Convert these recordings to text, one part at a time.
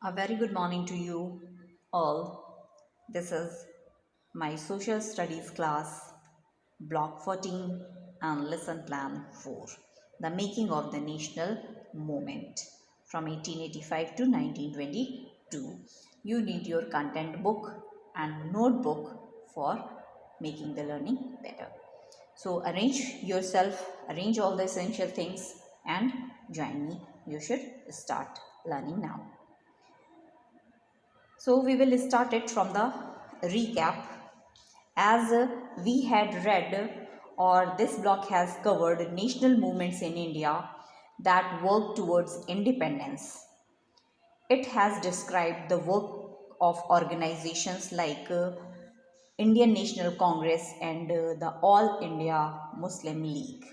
A very good morning to you all. This is my social studies class, block 14 and lesson plan 4, the making of the national movement from 1885 to 1922. You need your content book and notebook for making the learning better. So arrange yourself, arrange all the essential things and join me. You should start learning now. So we will start it from the recap. As we had read, or this block has covered national movements in India that work towards independence. It has described the work of organizations like Indian National Congress and the All India Muslim League,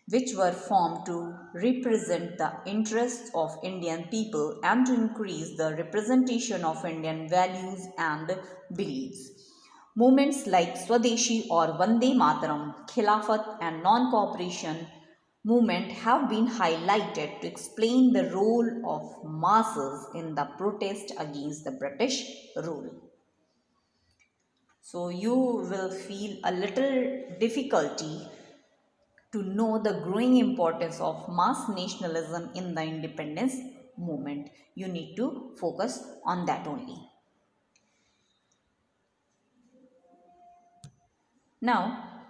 which were formed to represent the interests of Indian people and to increase the representation of Indian values and beliefs. Movements like Swadeshi or Vande Mataram, Khilafat and non-cooperation movement have been highlighted to explain the role of masses in the protest against the British rule. So you will feel a little difficulty to know the growing importance of mass nationalism in the independence movement. You need to focus on that only. Now,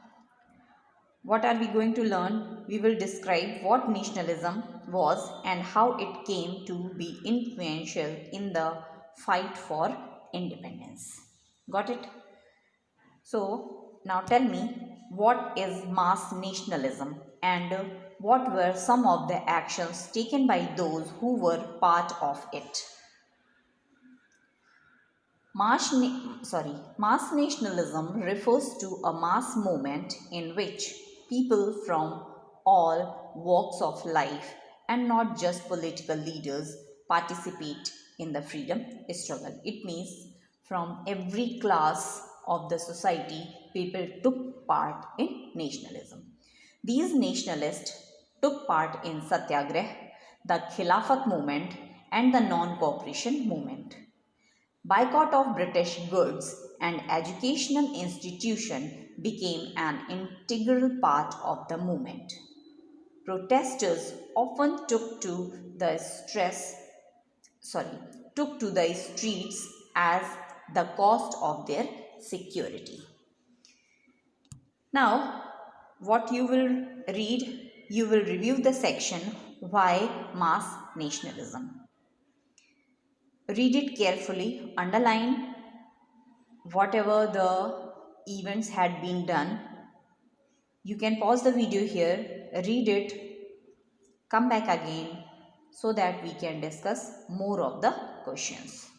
what are we going to learn? We will describe what nationalism was and how it came to be influential in the fight for independence. Got it? So, now tell me, what is mass nationalism and what were some of the actions taken by those who were part of it? Mass nationalism refers to a mass movement in which people from all walks of life and not just political leaders participate in the freedom struggle. It means from every class of the society, people took part in nationalism. These nationalists took part in Satyagrah, the Khilafat movement, and the non-cooperation movement. Boycott of British goods and educational institution became an integral part of the movement. Protesters often took to the streets as the cost of their security. Now, what you will read, you will review the section why mass nationalism. Read it carefully, underline whatever the events had been done. You can pause the video here, read it, come back again so that we can discuss more of the questions.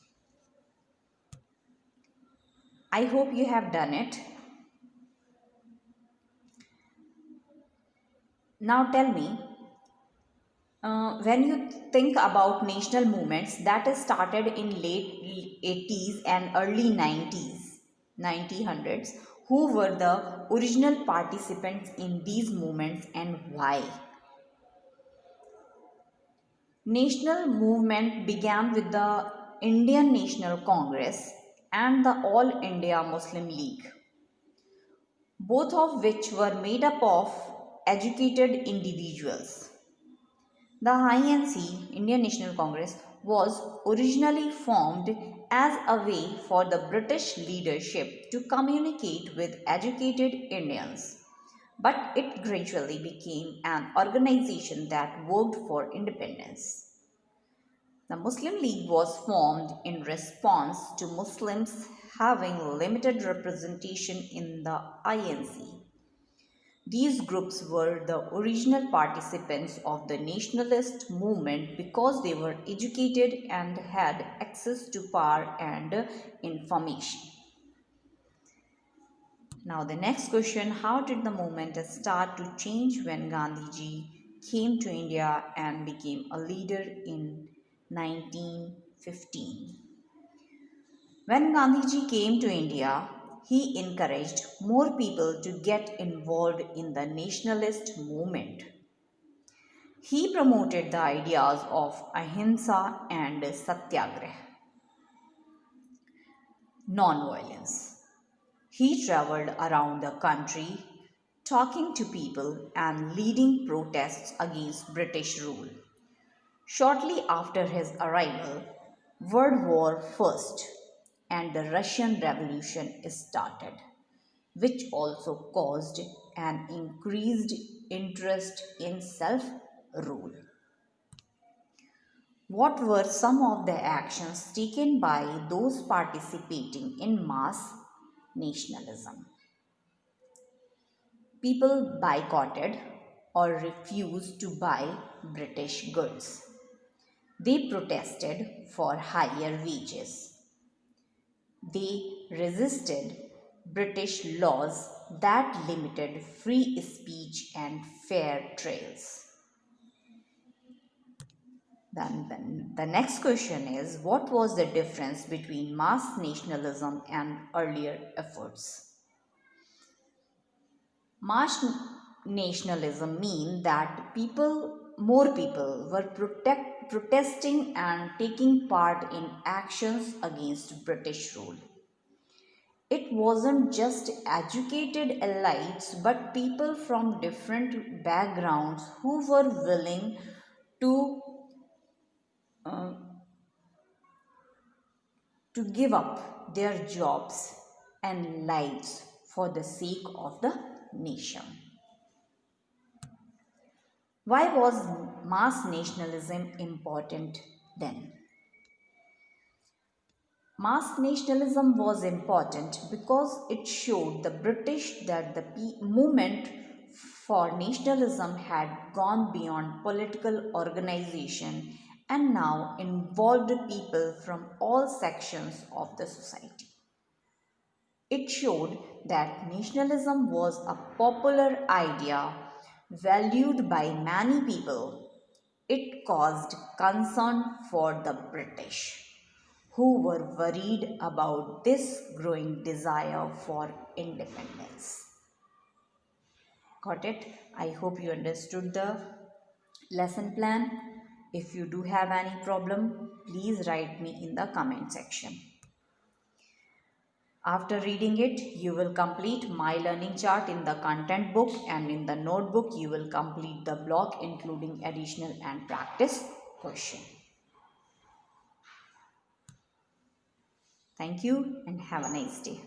I hope you have done it. Now tell me, when you think about national movements that started in late 80s and early 1900s, who were the original participants in these movements and why? National movement began with the Indian National Congress and the All India Muslim League, both of which were made up of educated individuals. The INC, Indian National Congress, was originally formed as a way for the British leadership to communicate with educated Indians, but it gradually became an organization that worked for independence. The Muslim League was formed in response to Muslims having limited representation in the INC. These groups were the original participants of the nationalist movement because they were educated and had access to power and information. Now the next question, how did the movement start to change when Gandhiji came to India and became a leader in 1915? When Gandhiji came to India, he encouraged more people to get involved in the nationalist movement. He promoted the ideas of ahimsa and satyagrah. non-violence. He traveled around the country talking to people and leading protests against British rule. Shortly after his arrival, World War I and the Russian Revolution started, which also caused an increased interest in self rule. What were some of the actions taken by those participating in mass nationalism? People boycotted or refused to buy British goods. They protested for higher wages. They resisted British laws that limited free speech and fair trials. Then the next question is, what was the difference between mass nationalism and earlier efforts? Mass nationalism means that more people were protesting and taking part in actions against British rule. It wasn't just educated elites but people from different backgrounds who were willing to uh, give up their jobs and lives for the sake of the nation. Why was mass nationalism important then? Mass nationalism was important because it showed the British that the movement for nationalism had gone beyond political organization and now involved people from all sections of the society. It showed that nationalism was a popular idea valued by many people. It caused concern for the British, who were worried about this growing desire for independence. Got it? I hope you understood the lesson plan. If you do have any problem, please write me in the comment section. After reading it, you will complete my learning chart in the content book, and in the notebook you will complete the block including additional and practice question. Thank you and have a nice day.